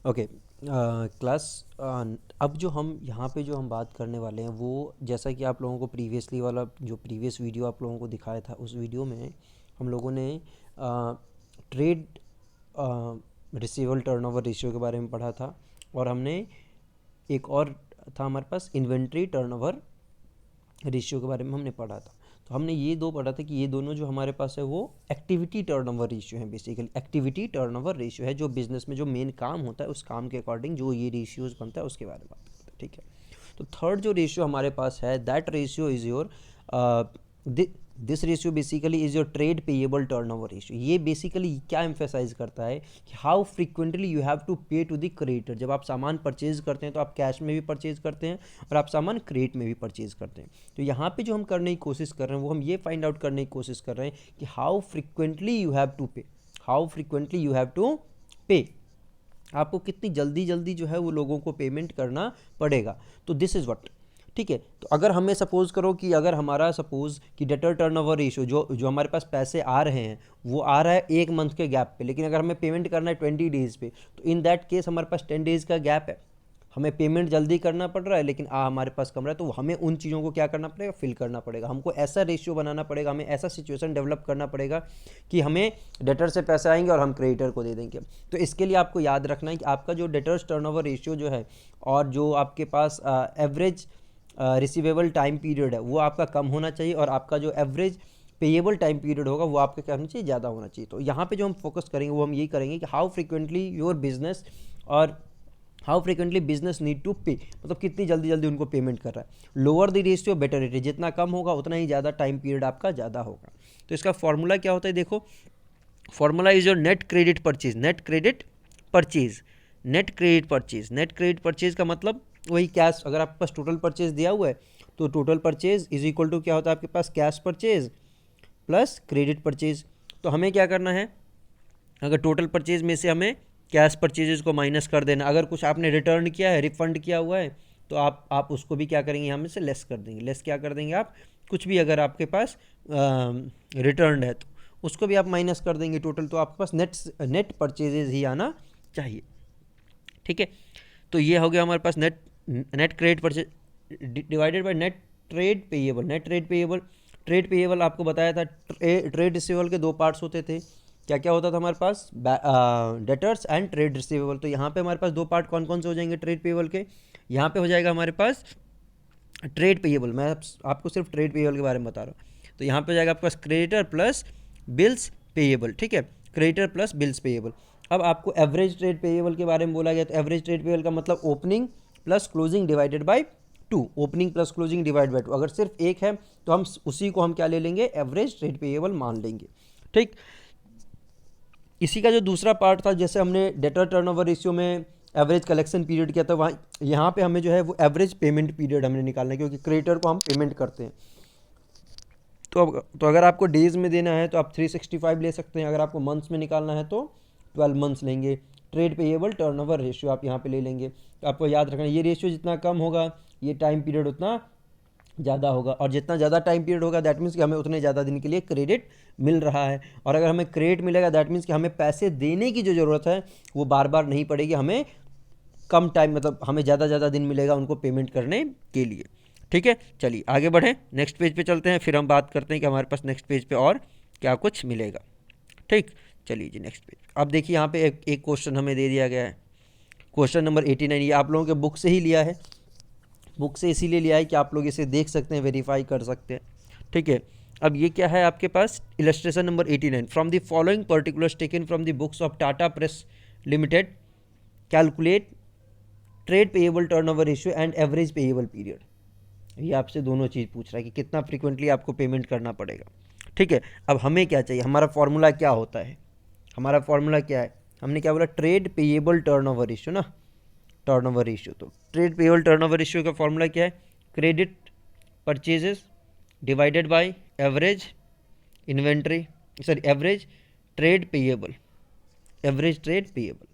Okay class अब जो हम यहाँ पे जो हम बात करने वाले हैं वो जैसा कि आप लोगों को प्रीवियसली वाला जो प्रीवियस वीडियो आप लोगों को दिखाया था उस वीडियो में हम लोगों ने ट्रेड रिसीवेबल टर्नओवर रेशियो के बारे में पढ़ा था। और हमने एक और था हमारे पास इन्वेंट्री टर्नओवर रेशियो के बारे में हमने पढ़ा था। तो हमने ये दो पढ़ा था कि ये दोनों जो हमारे पास है वो एक्टिविटी टर्नओवर रेशियो है। बेसिकली एक्टिविटी टर्नओवर रेशियो है जो बिजनेस में जो मेन काम होता है उस काम के अकॉर्डिंग जो ये रेशियोज बनता है उसके बारे में बात करते हैं। ठीक है, तो थर्ड जो रेशियो हमारे पास है that ratio is your this ratio basically is your trade payable turnover ratio. ये बेसिकली क्या एम्फेसाइज करता है कि how frequently you have to pay to the creditor. जब आप सामान परचेज करते हैं तो आप कैश में भी परचेज करते हैं और आप सामान क्रेडिट में भी परचेज करते हैं। तो यहाँ पे जो हम करने की कोशिश कर रहे हैं वो हम ये फाइंड आउट करने की कोशिश कर रहे हैं कि how frequently you have to pay, how frequently you have to pay, आपको कितनी जल्दी जल्दी जो है वो लोगों को पेमेंट करना पड़ेगा। तो दिस इज़ व्हाट। ठीक है, तो अगर हमें सपोज करो कि अगर हमारा सपोज कि डेटर टर्नओवर रेशियो जो जो हमारे पास पैसे आ रहे हैं वो आ रहा है 1 मंथ के गैप पे, लेकिन अगर हमें पेमेंट करना है 20 डेज़ पे, तो इन दैट केस हमारे पास 10 डेज़ का गैप है। हमें पेमेंट जल्दी करना पड़ रहा है लेकिन हमारे पास कम रहा है, तो हमें उन चीज़ों को क्या करना पड़ेगा, फिल करना पड़ेगा। हमको ऐसा रेशियो बनाना पड़ेगा, हमें ऐसा सिचुएशन डेवलप करना पड़ेगा कि हमें डेटर से पैसे आएंगे और हम क्रेडिटर को दे देंगे। तो इसके लिए आपको याद रखना है कि आपका जो डेटर्स टर्नओवर रेशियो जो है और जो आपके पास एवरेज रिसीवेबल टाइम पीरियड है वो आपका कम होना चाहिए और आपका जो एवरेज पेएबल टाइम पीरियड होगा वो आपका क्या होना चाहिए, ज़्यादा होना चाहिए। तो यहाँ पे जो हम फोकस करेंगे वो हम यही करेंगे कि हाउ फ्रीक्वेंटली योर बिजनेस और how frequently business need to pay, मतलब कितनी जल्दी जल्दी उनको पेमेंट कर रहा है। Lower the ratio better it is, जितना कम होगा उतना ही ज़्यादा टाइम पीरियड आपका ज़्यादा होगा। तो इसका फॉर्मूला क्या होता है, देखो formula is your net credit purchase, net credit purchase, net credit purchase. Net credit purchase का मतलब वही कैश, अगर आपके पास टोटल परचेज दिया हुआ है तो total purchase is equal to क्या होता है आपके पास, cash purchase plus credit purchase. तो हमें क्या करना है, अगर टोटल परचेज में से हमें कैश परचेजेस को माइनस कर देना। अगर कुछ आपने रिटर्न किया है, रिफंड किया हुआ है, तो आप उसको भी क्या करेंगे, यहाँ में से लेस कर देंगे। लेस क्या कर देंगे आप, कुछ भी अगर आपके पास रिटर्न है तो उसको भी आप माइनस कर देंगे टोटल। तो आपके पास नेट परचेजेस ही आना चाहिए। ठीक है, तो ये हो गया हमारे पास net credit purchase divided by net trade payable. Net trade payable, trade payable आपको बताया था ट्रेड रिसीवेबल के दो पार्ट्स होते थे। क्या क्या होता था हमारे पास, डेटर्स एंड ट्रेड रिसीवेबल। तो यहाँ पे हमारे पास दो पार्ट कौन कौन से हो जाएंगे ट्रेड पेएबल के, यहाँ पे हो जाएगा हमारे पास ट्रेड पेएबल। मैं आपको सिर्फ ट्रेड पेएबल के बारे में बता रहा हूँ। तो यहाँ पे हो जाएगा आपके पास क्रेडिटर प्लस बिल्स पेएबल। ठीक है, क्रेडिटर प्लस बिल्स पेएबल। अब आपको एवरेज ट्रेड पेएबल के बारे में बोला गया, तो एवरेज ट्रेड पेएबल का मतलब opening plus closing divided by 2, opening plus closing divide by 2। अगर सिर्फ एक है तो हम उसी को हम क्या ले लेंगे, एवरेज ट्रेड पेएबल मान लेंगे। ठीक, इसी का जो दूसरा पार्ट था, जैसे हमने डेटर टर्नओवर रेशियो में एवरेज कलेक्शन पीरियड किया था, वहाँ यहाँ पे हमें जो है वो एवरेज पेमेंट पीरियड हमने निकालना है, क्योंकि क्रेडिटर को हम पेमेंट करते हैं। तो अगर आपको डेज़ में देना है तो आप 365 ले सकते हैं, अगर आपको मंथ्स में निकालना है तो 12 मंथ्स लेंगे। ट्रेड पेएबल टर्नओवर रेशियो आप यहाँ पे ले लेंगे। तो आपको याद रखना ये रेशियो जितना कम होगा ये टाइम पीरियड उतना ज़्यादा होगा, और जितना ज़्यादा टाइम पीरियड होगा दैट मीन्स कि हमें उतने ज़्यादा दिन के लिए क्रेडिट मिल रहा है। और अगर हमें क्रेडिट मिलेगा दैट मीन्स कि हमें पैसे देने की जो ज़रूरत है वो बार बार नहीं पड़ेगी, हमें कम टाइम, मतलब हमें ज़्यादा ज़्यादा दिन मिलेगा उनको पेमेंट करने के लिए। ठीक है, चलिए आगे बढ़ें, नेक्स्ट पेज पे चलते हैं, फिर हम बात करते हैं कि हमारे पास नेक्स्ट पेज पे और क्या कुछ मिलेगा। ठीक, चलिए जी नेक्स्ट पेज। अब देखिए यहाँ पे एक क्वेश्चन हमें दे दिया गया है, क्वेश्चन नंबर 89। ये आप लोगों के बुक से ही लिया है, बुक से इसीलिए लिया है कि आप लोग इसे देख सकते हैं, वेरीफाई कर सकते हैं। ठीक है, अब ये क्या है आपके पास, illustration number 89। From the following particulars taken from the books of Tata press limited calculate trade payable turnover ratio and average payable period. ये आपसे दोनों चीज़ पूछ रहा है कि कितना फ्रीक्वेंटली आपको पेमेंट करना पड़ेगा। ठीक है, अब हमें क्या चाहिए, हमारा फॉर्मूला क्या होता है, हमारा फॉर्मूला क्या है, हमने क्या बोला, ट्रेड पेएबल टर्नओवर रेशियो ना, टर्नओवर रेशियो। तो ट्रेड पेएबल टर्नओवर रेशियो का फॉर्मूला क्या है, credit purchases divided by average inventory, sorry average trade payable, average trade payable.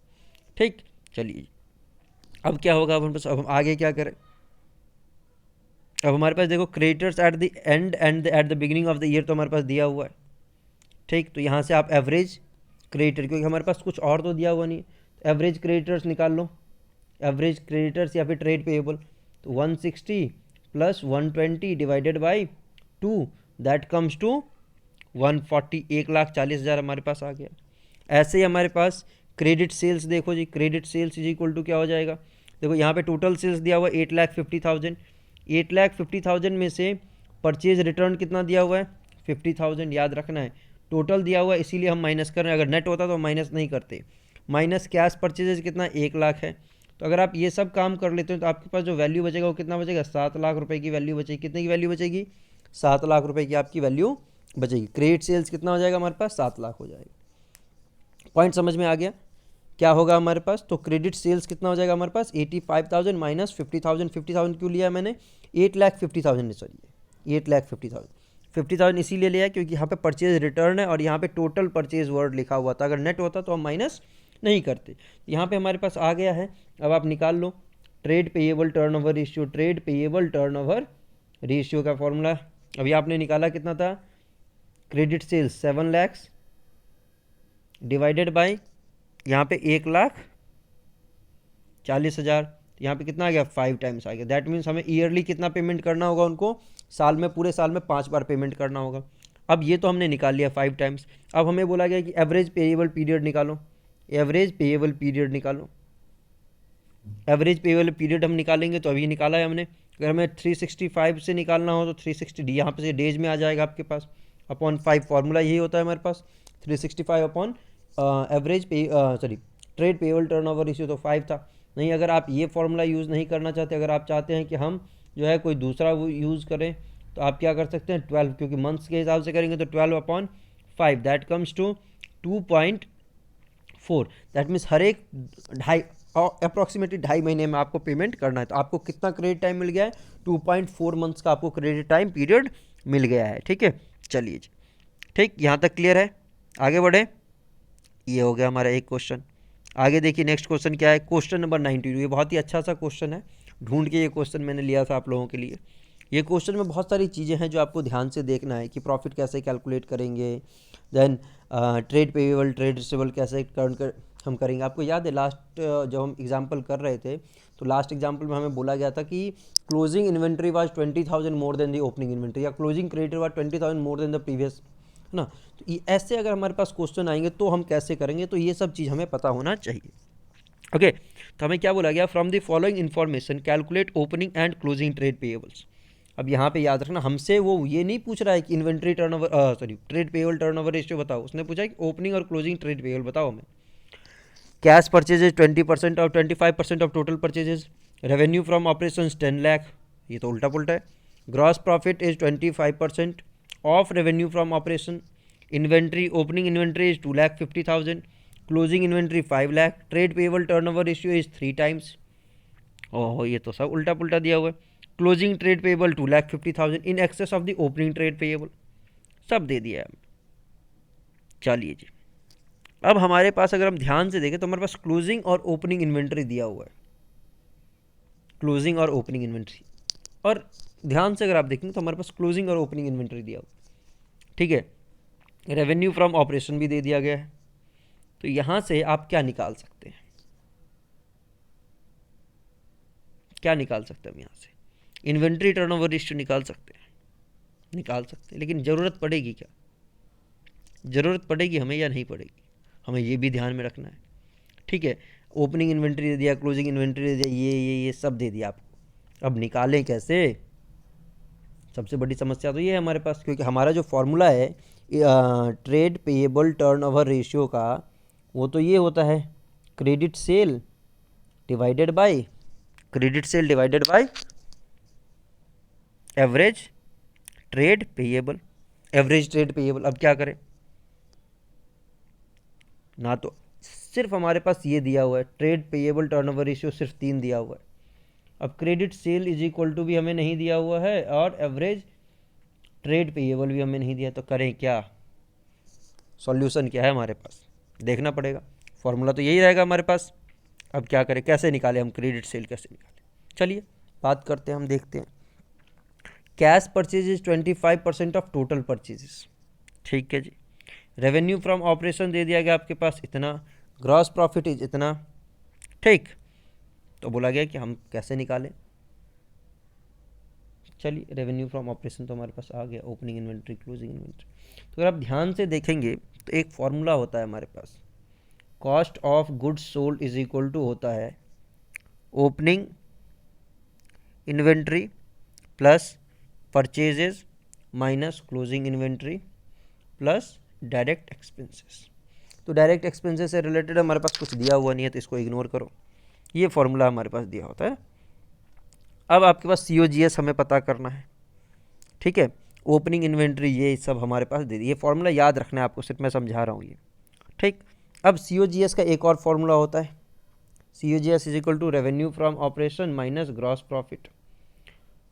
ठीक, चलिए अब क्या होगा, अब हम आगे क्या करें। अब हमारे पास देखो creditors at the end and at the beginning of the year तो हमारे पास दिया हुआ है। ठीक, तो यहाँ से आप एवरेज क्रेडिटर, क्योंकि हमारे पास कुछ और तो दिया हुआ नहीं, एवरेज क्रेडिटर्स निकाल लो, एवरेज क्रेडिटर्स या फिर ट्रेड पेएबल, तो 160 plus 120 divided by 2 that comes to 140, 1,40,000 हमारे पास आ गया। ऐसे ही हमारे पास क्रेडिट सेल्स देखो जी, credit sales is equal to क्या हो जाएगा, देखो यहाँ पे टोटल सेल्स दिया हुआ है 8,50,000, 8,50,000 में से परचेज रिटर्न कितना दिया हुआ है 50,000, याद रखना है टोटल दिया हुआ है इसीलिए हम माइनस कर रहे हैं, अगर नेट होता तो माइनस नहीं करते। माइनस कैश परचेजेज कितना 1,00,000 है, तो अगर आप ये सब काम कर लेते हो तो आपके पास जो वैल्यू बचेगा वो कितना बचेगा 7,00,000 रुपये की वैल्यू बचेगी। कितने की वैल्यू बचेगी 7,00,000 रुपये की आपकी वैल्यू बचेगी। क्रेडिट सेल्स कितना हो जाएगा हमारे पास 7,00,000 हो जाएगा। पॉइंट समझ में आ गया क्या होगा हमारे पास, तो क्रेडिट सेल्स कितना हो जाएगा हमारे पास 85,000 माइनस 50,000, 50,000 क्यों लिया है मैंने 8,50,000 सॉरी 8,50,000, 50,000 इसीलिए लिया है क्योंकि यहाँ पे परचेज रिटर्न है और यहाँ पे टोटल परचेज वर्ड लिखा हुआ था, अगर नेट होता तो हम माइनस नहीं करते। यहाँ पे हमारे पास आ गया है, अब आप निकाल लो trade payable turnover ratio, trade payable turnover ratio का फॉर्मूला अभी आपने निकाला कितना था, credit sales 7 lakh divided by यहाँ पे 1,40,000, यहाँ पे कितना आ गया 5 टाइम्स आ गया। दैट मीन्स हमें ईयरली कितना पेमेंट करना होगा उनको, साल में पूरे साल में 5 बार पेमेंट करना होगा। अब ये तो हमने निकाल लिया 5 टाइम्स, अब हमें बोला गया कि एवरेज पेएबल पीरियड निकालो, एवरेज पेएबल पीरियड निकालो। एवरेज पेएबल पीरियड हम निकालेंगे तो अभी निकाला है हमने, अगर हमें 365 से निकालना हो तो 360 यहाँ पे से डेज में आ जाएगा आपके पास, अपॉन 5 फार्मूला यही होता है हमारे पास 365 अपॉन एवरेज पे sorry trade payable turnover ratio तो 5 था। नहीं, अगर आप ये फार्मूला यूज़ नहीं करना चाहते, अगर आप चाहते हैं कि हम जो है कोई दूसरा वो यूज़ करें तो आप क्या कर सकते हैं 12, क्योंकि मंथ्स के हिसाब से करेंगे तो 12 upon 5 that comes to 2.4, that means हर एक अप्रॉक्सीमेटली 2.5 महीने में आपको पेमेंट करना है। तो आपको कितना क्रेडिट टाइम मिल गया है 2.4 मंथ्स का आपको क्रेडिट टाइम पीरियड मिल गया है। ठीक है, चलिए जी, ठीक, यहाँ तक क्लियर है, आगे बढ़े। ये हो गया हमारा एक क्वेश्चन। आगे देखिए नेक्स्ट क्वेश्चन क्या है, क्वेश्चन नंबर 92। ये बहुत ही अच्छा सा क्वेश्चन है, ढूंढ के ये क्वेश्चन मैंने लिया था आप लोगों के लिए। ये क्वेश्चन में बहुत सारी चीज़ें हैं जो आपको ध्यान से देखना है कि प्रॉफिट कैसे कैलकुलेट करेंगे, then trade payable trade receivable कैसे हम करेंगे। आपको याद है लास्ट जब हम एग्जांपल कर रहे थे तो लास्ट एग्जांपल में हमें बोला गया था कि closing inventory was 20,000 more than the opening inventory, या closing creditor was 20,000 more than the previous, है ना। तो ऐसे अगर हमारे पास क्वेश्चन आएंगे तो हम कैसे करेंगे, तो ये सब चीज़ हमें पता होना चाहिए। ओके, तो हमें क्या बोला गया, from the following information calculate opening and closing trade payables. अब यहाँ पे याद रखना, हमसे वो ये नहीं पूछ रहा है कि inventory turnover sorry trade payable turnover ratio बताओ, उसने पूछा है कि ओपनिंग और क्लोजिंग ट्रेड पेएबल बताओ हमें। कैश परचेजेज 20% और 25% of total purchases, revenue from operation 10 lakh, ये तो उल्टा पुल्टा है। Gross profit is 25% of revenue from operation, inventory opening inventory is 2,50,000, closing inventory 5 lakh, trade payable turnover ratio is 3 times. Oh, ये तो सब उल्टा पुल्टा दिया हुआ है। Closing trade payable 2,50,000 in excess of the opening trade payable, सब दे दिया है। चलिए जी, अब हमारे पास अगर हम ध्यान से देखें तो हमारे पास क्लोजिंग और ओपनिंग इन्वेंट्री दिया हुआ है, क्लोजिंग और ओपनिंग इन्वेंट्री, और ध्यान से अगर आप देखेंगे तो हमारे पास क्लोजिंग और ओपनिंग इन्वेंट्री दिया हुआ है। ठीक है, रेवेन्यू फ्रॉम ऑपरेशन भी दे दिया गया है। तो यहाँ से आप क्या निकाल सकते हैं, क्या निकाल सकते हैं हम यहाँ से, इन्वेंट्री टर्नओवर रेशियो निकाल सकते हैं, लेकिन ज़रूरत पड़ेगी क्या, ज़रूरत पड़ेगी हमें या नहीं पड़ेगी, हमें ये भी ध्यान में रखना है। ठीक है, ओपनिंग इन्वेंट्री दे दिया, क्लोजिंग इन्वेंट्री दे दिया, ये सब दे दिया आपको, अब निकालें कैसे, सबसे बड़ी समस्या तो ये है हमारे पास, क्योंकि हमारा जो फॉर्मूला है ट्रेड पेएबल टर्नओवर रेशियो का, वो तो ये होता है credit cell divided by average trade payable, average trade payable. अब क्या करें ना, तो सिर्फ हमारे पास ये दिया हुआ है ट्रेड पेएबल टर्नओवर रेशियो सिर्फ 3 दिया हुआ है। अब credit sale is equal to भी हमें नहीं दिया हुआ है और एवरेज ट्रेड पेएबल भी हमें नहीं दिया, तो करें क्या, सॉल्यूशन क्या है हमारे पास, देखना पड़ेगा। फॉर्मूला तो यही रहेगा हमारे पास, अब क्या करें, कैसे निकालें हम क्रेडिट सेल, कैसे निकालें, चलिए बात करते हैं, हम देखते हैं। Cash purchases 25% of total purchases, ठीक है जी। रेवेन्यू फ्रॉम ऑपरेशन दे दिया गया आपके पास इतना, ग्रॉस प्रॉफिट इज इतना, ठीक, तो बोला गया कि हम कैसे निकालें। चलिए, रेवेन्यू फ्रॉम ऑपरेशन तो हमारे पास आ गया, ओपनिंग इन्वेंट्री, क्लोजिंग इन्वेंट्री। तो अगर आप ध्यान से देखेंगे तो एक फॉर्मूला होता है हमारे पास, cost of goods sold is equal to होता है opening inventory plus purchases minus closing inventory plus direct expenses. तो डायरेक्ट एक्सपेंसेस से रिलेटेड हमारे पास कुछ दिया हुआ नहीं है, तो इसको इग्नोर करो, ये फॉर्मूला हमारे पास दिया होता है। अब आपके पास COGS हमें पता करना है, ठीक है, ओपनिंग इन्वेंट्री ये सब हमारे पास दे दी, ये फॉर्मूला याद रखना है आपको, सिर्फ मैं समझा रहा हूँ ये, ठीक। अब COGS का एक और फॉर्मूला होता है, COGS is equal to revenue from operation minus gross profit.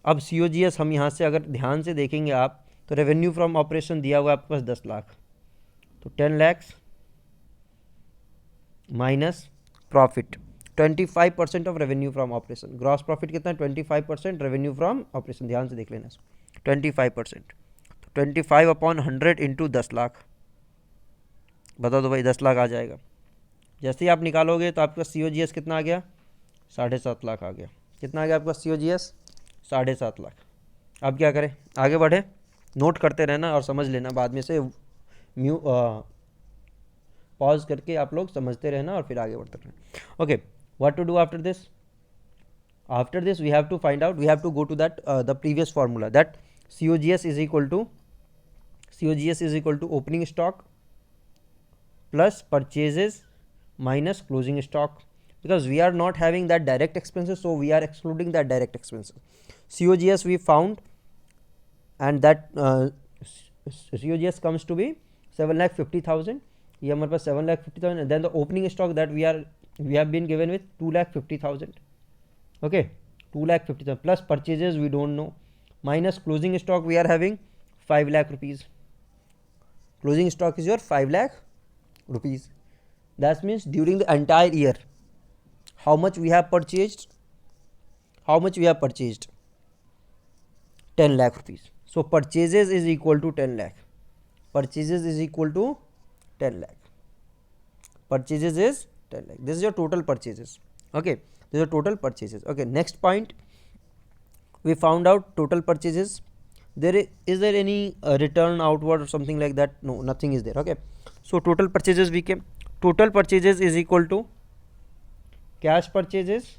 अब COGS हम यहाँ से अगर ध्यान से देखेंगे आप, तो रेवेन्यू फ्रॉम ऑपरेशन दिया हुआ है आपके पास 10 लाख, तो 10 lakh minus profit 25% of revenue from operation. Gross profit कितना है? 25% रेवेन्यू फ्रॉम ऑपरेशन, ध्यान से देख लेना इसको, 25%, तो 25 अपॉन 100 इंटू 10 लाख, बता दो भाई 10 लाख आ जाएगा। जैसे ही आप निकालोगे तो आपका COGS कितना आ गया? 7.5 लाख आ गया। कितना आ गया आपका COGS? 7.5 लाख। अब क्या करें, आगे बढ़े, नोट करते रहना और समझ लेना, बाद में से पॉज करके आप लोग समझते रहना और फिर आगे बढ़ते रहना। Okay, what to do after this? After this we have to find out, we have to go to that the previous formula, that COGS is equal to opening stock plus purchases minus closing stock, because we are not having that direct expenses, so we are excluding that direct expenses. COGS we found, and that COGS comes to be 7,50,000, ये हमारे पास 7,50,000, and then the opening stock that we have been given with 2,50,000, okay, 2,50,000 plus purchases we don't know, minus closing stock we are having 5 lakh rupees. Closing stock is your 5 lakh rupees. That means during the entire year, how much we have purchased? 10 lakh rupees. So purchases is equal to 10 lakh. Purchases is equal to 10 lakh. Purchases is 10 lakh. This is your total purchases. Okay, this is your total purchases. Okay, next point, we found out total purchases. Is there any return outward or something like that? No, nothing is there. Okay, so total purchases we came, total purchases is equal to cash purchases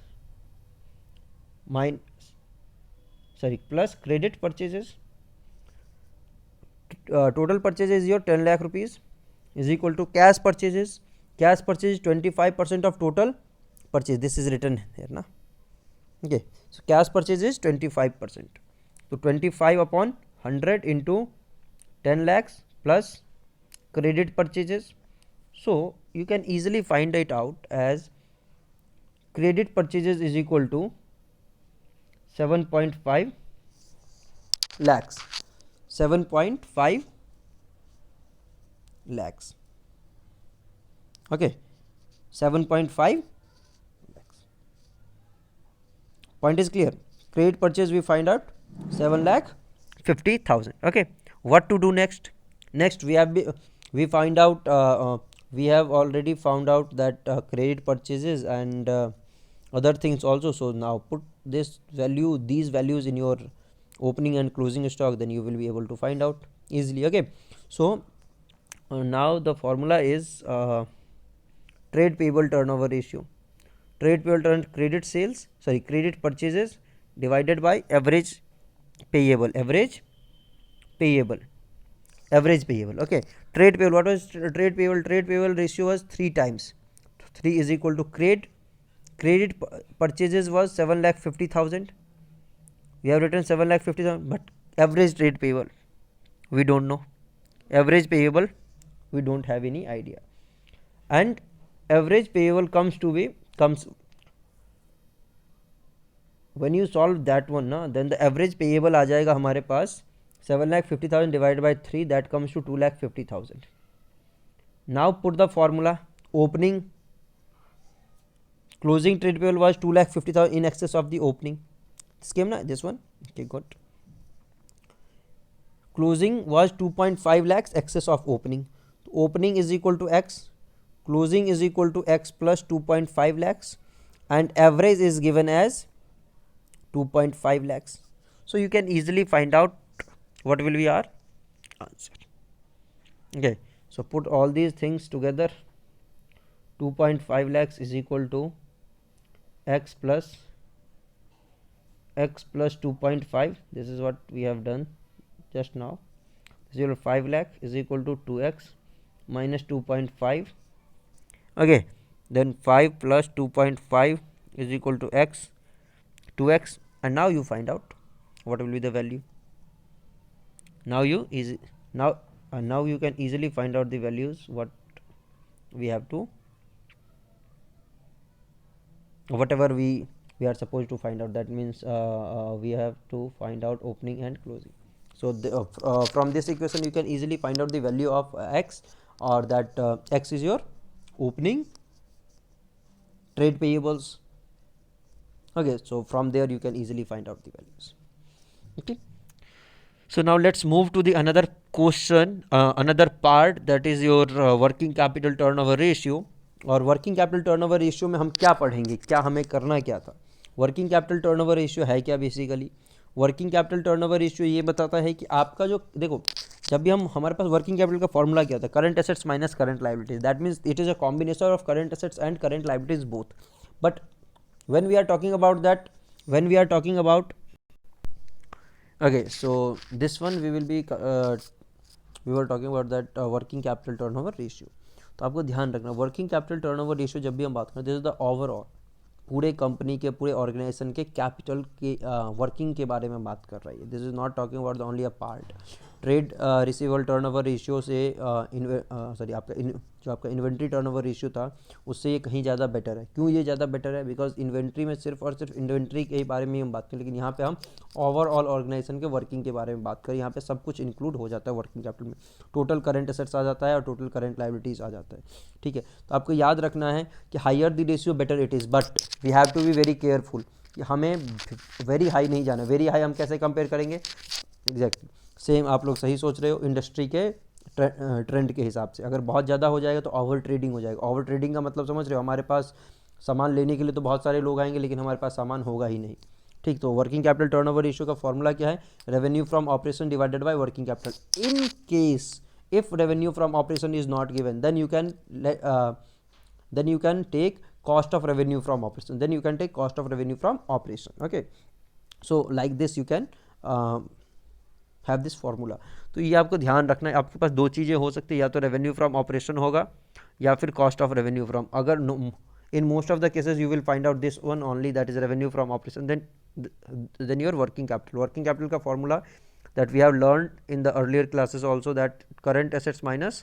plus credit purchases. Total purchases is your 10 lakh rupees is equal to cash purchases. Cash purchase is 25% of total purchase. This is written here na. Okay, so cash purchase is 25%. So 25 upon 100 into 10 lakhs plus credit purchases. So you can easily find it out as credit purchases is equal to 7.5 lakhs. 7.5 lakhs. Okay, 7.5 lakhs. Point is clear. Credit purchase we find out 7,50,000. Okay, what to do next? Next we find out we have already found out that credit purchases and other things also. So now put these values in your opening and closing stock, then you will be able to find out easily. Okay, so now the formula is trade payable turnover ratio. Trade payable credit purchases divided by average payable. Okay, trade payable, what was trade payable ratio was 3 times. 3 is equal to credit purchases was 7,50,000. We have written 7,50,000, but average trade payable we don't know, average payable we don't have any idea, and average payable comes when you solve that one na, then the average payable आ जाएगा हमारे पास 7,50,000 divided by 3, that comes to 2,50,000. Now put the formula. Opening closing trade payable was 2,50,000 in excess of the opening. This came na, this one. Okay, good. Closing was 2.5 lakhs excess of opening. Opening is equal to x, closing is equal to x plus 2.5 lakhs. and average is given as 2.5 lakhs. So you can easily find out what will be our answer. Okay, so put all these things together. 2.5 lakhs is equal to x plus 2.5. This is what we have done just now. 5 lakh is equal to 2x minus 2.5. Okay, then 5 plus 2.5 is equal to x, 2x, and now you find out what will be the value. Now you can easily find out the values what we have to, whatever we are supposed to find out. That means we have to find out opening and closing. So from this equation you can easily find out the value of x, or that x is your opening trade payables. Okay, so from there you can easily find out the values. Okay, so now let's move to the another question, another part, that is your working capital turnover ratio. और working capital turnover ratio में हम क्या पढ़ेंगे, क्या हमें करना क्या था. वर्किंग कैपिटल टर्नओवर रेशियो है क्या? Basically working capital turnover ratio ये बताता है कि आपका जो, देखो जब भी हमारे पास वर्किंग कैपिटल का फॉर्मूला क्या होता है, current assets minus current liabilities. That means it is a combination of current assets and current liabilities both. But when we are talking about okay, so this one we were talking about that working capital turnover ratio. तो आपको ध्यान रखना, working capital turnover ratio जब भी हम बात करें, this is the overall पूरे कंपनी के, पूरे ऑर्गेनाइजेशन के कैपिटल के वर्किंग के बारे में बात कर रही है. This is not talking about the only a part. Trade receivable turnover ratio से जो आपका इन्वेंट्री टर्नओवर रेशियो था उससे ये कहीं ज़्यादा बेटर है. क्यों ये ज़्यादा बेटर है? बिकॉज इन्वेंट्री में सिर्फ और सिर्फ इन्वेंट्री के बारे में हम बात करें, लेकिन यहाँ पे हम ओवरऑल ऑर्गेनाइजेशन के वर्किंग के बारे में बात करें. यहाँ पे सब कुछ इंक्लूड हो जाता है वर्किंग कैपिटल में. टोटल करंट एसेट्स आ जाता है और टोटल करंट लायबिलिटीज़ आ जाता है. ठीक है, तो आपको याद रखना है कि higher the ratio better it is, but we have to be very careful कि हमें वेरी हाई नहीं जाना. वेरी हाई हम कैसे कंपेयर करेंगे? एग्जैक्टली सेम आप लोग सही सोच रहे हो, इंडस्ट्री के ट्रेंड के हिसाब से. अगर बहुत ज़्यादा हो जाएगा तो ओवर ट्रेडिंग हो जाएगा. ओवर ट्रेडिंग का मतलब समझ रहे हो, हमारे पास सामान लेने के लिए तो बहुत सारे लोग आएंगे लेकिन हमारे पास सामान होगा ही नहीं. ठीक, तो वर्किंग कैपिटल टर्नओवर रेशियो का फॉर्मूला क्या है? Revenue from operation divided by working capital. In case if revenue from operation is not given, then you can take cost of revenue from operation. Okay, so like this you can have this formula. तो ये आपको ध्यान रखना है. आपके पास दो चीज़ें हो सकती है, या तो रेवेन्यू फ्रॉम ऑपरेशन होगा या फिर कॉस्ट ऑफ रेवेन्यू फ्रॉम. अगर in most of the cases you will find out this one only, that is revenue from operation, then your working capital का formula that we have learned in the earlier classes also, that current assets minus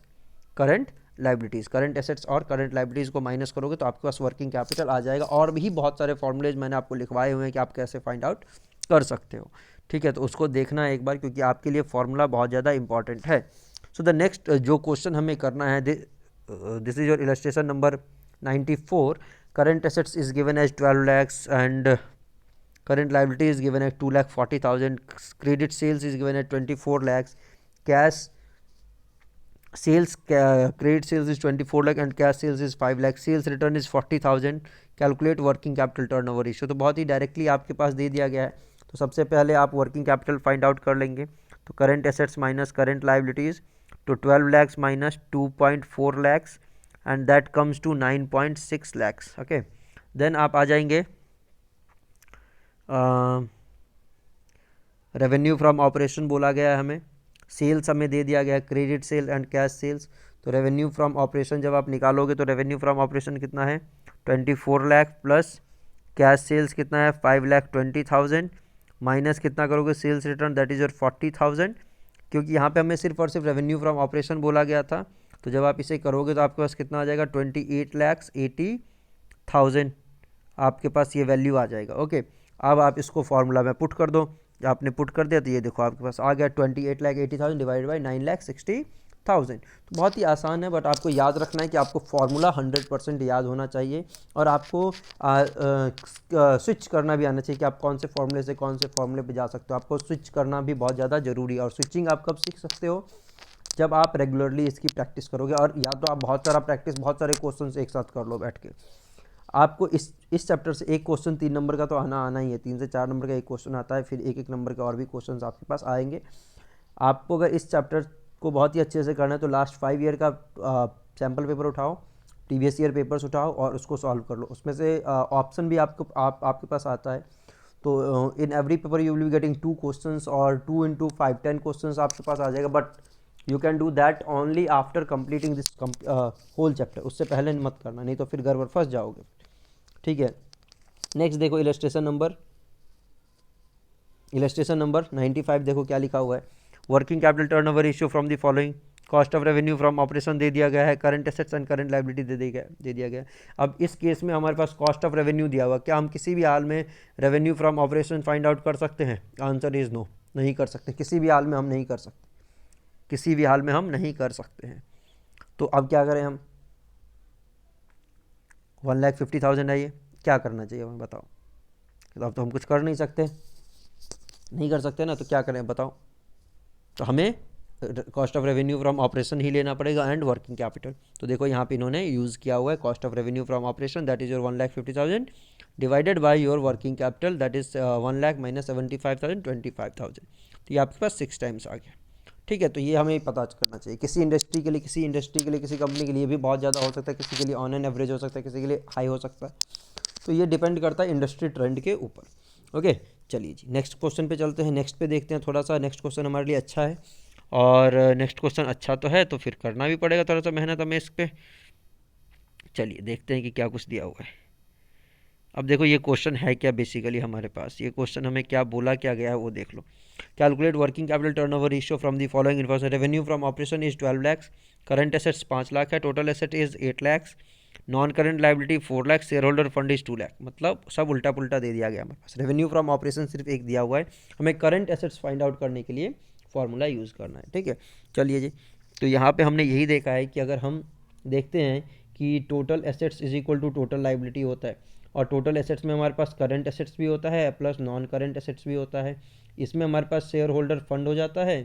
current liabilities. Current assets और current liabilities को minus करोगे तो आपके पास working capital आ जाएगा. और भी बहुत सारे फॉर्मूलेज मैंने आपको लिखवाए हुए हैं कि आप कैसे फाइंड आउट कर सकते हो. ठीक है, तो उसको देखना है एक बार, क्योंकि आपके लिए फॉर्मूला बहुत ज़्यादा इंपॉर्टेंट है. सो द नेक्स्ट जो क्वेश्चन हमें करना है, this is your illustration number 94. Current assets is given as 12 lakhs and current liability is given at 2,40,000. credit sales is given at 24 lakhs. cash sales, credit sales is 24 lakh and cash sales is 5 lakh. sales return is 40,000. calculate working capital turnover ratio. तो बहुत ही directly आपके पास दे दिया गया है. तो सबसे पहले आप वर्किंग कैपिटल फाइंड आउट कर लेंगे. तो current assets minus current liabilities, तो 12 lakhs minus 2.4 lakhs and that comes to 9.6 lakhs. Okay, then आप आ जाएंगे रेवेन्यू फ्रॉम ऑपरेशन बोला गया है हमें. सेल्स हमें दे दिया गया है, credit sale and cash sales. तो रेवेन्यू फ्रॉम ऑपरेशन जब आप निकालोगे तो रेवेन्यू फ्रॉम ऑपरेशन कितना है? 24 लाख प्लस कैश सेल्स कितना है? 5,20,000 माइनस कितना करोगे? Sales return, that is your 40,000. क्योंकि यहाँ पे हमें सिर्फ और सिर्फ रेवेन्यू फ्रॉम ऑपरेशन बोला गया था, तो जब आप इसे करोगे तो आपके पास कितना आ जाएगा? 28,80,000 आपके पास ये वैल्यू आ जाएगा. ओके, अब आप इसको फॉर्मूला में पुट कर दो. आपने पुट कर दिया तो ये देखो आपके पास आ गया 28,80,000 डिवाइडेड बाई 9,60,000. तो बहुत ही आसान है, बट आपको याद रखना है कि आपको फॉर्मूला 100% याद होना चाहिए और आपको स्विच करना भी आना चाहिए कि आप कौन से फॉर्मूले से कौन से फॉर्मूले पे जा सकते हो. आपको स्विच करना भी बहुत ज़्यादा ज़रूरी है. और स्विचिंग आप कब सीख सकते हो? जब आप रेगुलरली इसकी प्रैक्टिस करोगे, और या तो आप बहुत सारा प्रैक्टिस, बहुत सारे क्वेश्चन एक साथ कर लो बैठ के. आपको इस चैप्टर से एक क्वेश्चन 3 नंबर का तो आना ही है, 3 से 4 नंबर का एक क्वेश्चन आता है, फिर 1-1 नंबर के और भी क्वेश्चन आपके पास आएंगे। आपको अगर इस चैप्टर को बहुत ही अच्छे से करना है तो लास्ट 5 ईयर का सैम्पल पेपर उठाओ, प्रीवियस ईयर पेपर्स उठाओ और उसको सॉल्व कर लो। उसमें से ऑप्शन भी आपके पास आता है। तो in every paper you will be getting 2 questions और 2 into 5 10 क्वेश्चंस आपके पास आ जाएगा, but you can do that only after completing this whole chapter. उससे पहले मत करना, नहीं तो फिर घर वर फंस जाओगे। ठीक है, नेक्स्ट देखो इलस्ट्रेशन नंबर 95। देखो क्या लिखा हुआ है, working capital turnover ratio from the following, cost of revenue from operation दे दिया गया है, current assets and current liability दे दिया गया है। अब इस केस में हमारे पास कॉस्ट ऑफ रेवेन्यू दिया हुआ, क्या हम किसी भी हाल में revenue from operation find out कर सकते हैं? आंसर इज नो, नहीं कर सकते। किसी भी हाल में हम नहीं कर सकते, किसी भी हाल में हम नहीं कर सकते हैं। तो अब क्या करें हम? 1,50,000 है, ये क्या करना चाहिए हमें बताओ? तो अब तो हम कुछ कर नहीं सकते, नहीं कर सकते ना, तो क्या करें बताओ? तो हमें cost of revenue from operation ही लेना पड़ेगा एंड वर्किंग कैपिटल। तो देखो यहाँ पे इन्होंने यूज़ किया हुआ है cost of revenue from operation, that is your 1,50,000 divided by your working capital, that is 1 lakh minus 75,000 25,000। तो ये आपके पास 6 टाइम्स आ गया। ठीक है, तो ये हमें पता करना चाहिए। किसी इंडस्ट्री के लिए, किसी कंपनी के लिए भी बहुत ज़्यादा हो सकता है, किसी के लिए ऑन एन एवरेज हो सकता है, किसी के लिए हाई हो सकता है। तो ये डिपेंड करता है इंडस्ट्री ट्रेंड के ऊपर। ओके, चलिए जी नेक्स्ट क्वेश्चन पे चलते हैं। नेक्स्ट पे देखते हैं थोड़ा सा, नेक्स्ट क्वेश्चन हमारे लिए अच्छा है, और नेक्स्ट क्वेश्चन अच्छा तो है तो फिर करना भी पड़ेगा थोड़ा सा मेहनत हमें इस पर। चलिए देखते हैं कि क्या कुछ दिया हुआ है। अब देखो ये क्वेश्चन है क्या बेसिकली हमारे पास, ये क्वेश्चन हमें क्या बोला क्या गया है वो देख लो। Calculate working capital turnover ratio from the following information, revenue from operation is 12 lakh, current assets 5 lakh है, total asset is 8 lakh, non current liability 4 lakh, share holder fund is 2 lakh. मतलब सब उल्टा पुल्टा दे दिया गया हमारे पास। रेवेन्यू फ्रॉम ऑपरेशन सिर्फ एक दिया हुआ है, हमें करंट एसेट्स फाइंड आउट करने के लिए फॉर्मूला यूज़ करना है। ठीक है, चलिए जी, तो यहाँ पे हमने यही देखा है कि अगर हम देखते हैं कि total assets is equal to total liability होता है, और टोटल एसेट्स में हमारे पास करंट एसेट्स भी होता है प्लस नॉन करंट एसेट्स भी होता है। इसमें हमारे पास शेयर होल्डर फंड हो जाता है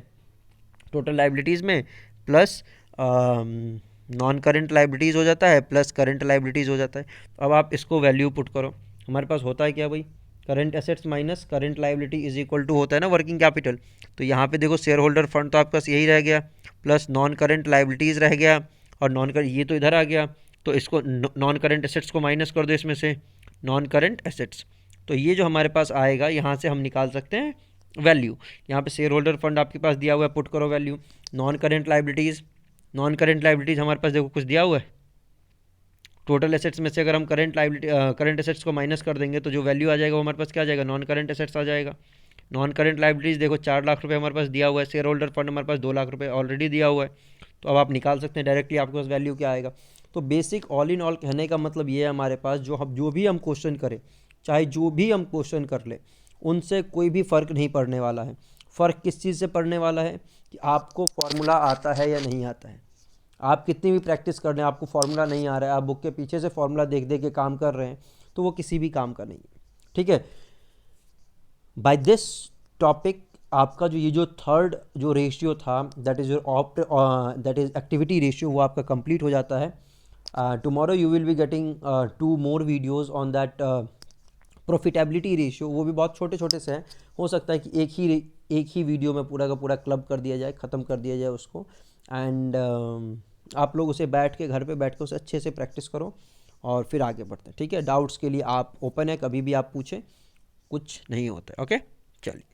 टोटल लाइबिलिटीज़ में, प्लस नॉन करंट लाइबिलिटीज़ हो जाता है, प्लस करंट लाइबिलिटीज़ हो जाता है। अब आप इसको वैल्यू पुट करो, हमारे पास होता है क्या भाई, current assets minus current liability is equal to होता है ना वर्किंग कैपिटल। तो यहाँ पे देखो शेयर होल्डर फंड तो आपके पास यही रह गया, प्लस नॉन करंट लाइबिलिटीज़ रह गया, और नॉन करंट ये तो इधर आ गया, तो इसको नॉन करंट एसेट्स को माइनस कर दो इसमें से, नॉन करंट एसेट्स। तो ये जो हमारे पास आएगा यहाँ से हम निकाल सकते हैं वैल्यू। यहाँ पे शेयर होल्डर फंड आपके पास दिया हुआ है, पुट करो वैल्यू। नॉन करंट लाइबिलिटीज़ हमारे पास देखो कुछ दिया हुआ है, टोटल एसेट्स में से अगर हम करंट एसेट्स को माइनस कर देंगे तो जो वैल्यू आ जाएगा वो हमारे पास क्या आ जाएगा, नॉन करंट एसेट्स आ जाएगा। नॉन करंट लाइबिलिटीज़ देखो 4 लाख रुपए हमारे पास दिया हुआ है, शेयर होल्डर फंड हमारे पास 2 लाख रुपए ऑलरेडी दिया हुआ है। तो अब आप निकाल सकते हैं डायरेक्टली आपके पास वैल्यू क्या आएगा। तो बेसिक ऑल इन ऑल कहने का मतलब ये है हमारे पास जो भी हम क्वेश्चन करें, चाहे जो भी हम क्वेश्चन कर ले, उनसे कोई भी फ़र्क नहीं पड़ने वाला है। फ़र्क किस चीज़ से पड़ने वाला है कि आपको फॉर्मूला आता है या नहीं आता है। आप कितनी भी प्रैक्टिस कर लें, आपको फार्मूला नहीं आ रहा है, आप बुक के पीछे से फार्मूला देख देख के काम कर रहे हैं, तो वो किसी भी काम का नहीं है। ठीक है, बाय दिस टॉपिक आपका जो ये जो थर्ड जो रेशियो था, that is your that is activity ratio, वो आपका कंप्लीट हो जाता है। Tomorrow you will be getting 2 more videos on that profitability ratio. वो भी बहुत छोटे छोटे से हैं, हो सकता है कि एक ही वीडियो में पूरा का पूरा क्लब कर दिया जाए, ख़त्म कर दिया जाए उसको। एंड आप लोग उसे बैठ के घर पे बैठ के उसे अच्छे से प्रैक्टिस करो और फिर आगे बढ़ते हैं। ठीक है, डाउट्स के लिए आप ओपन है, कभी भी आप पूछें, कुछ नहीं होता है। ओके, चलिए।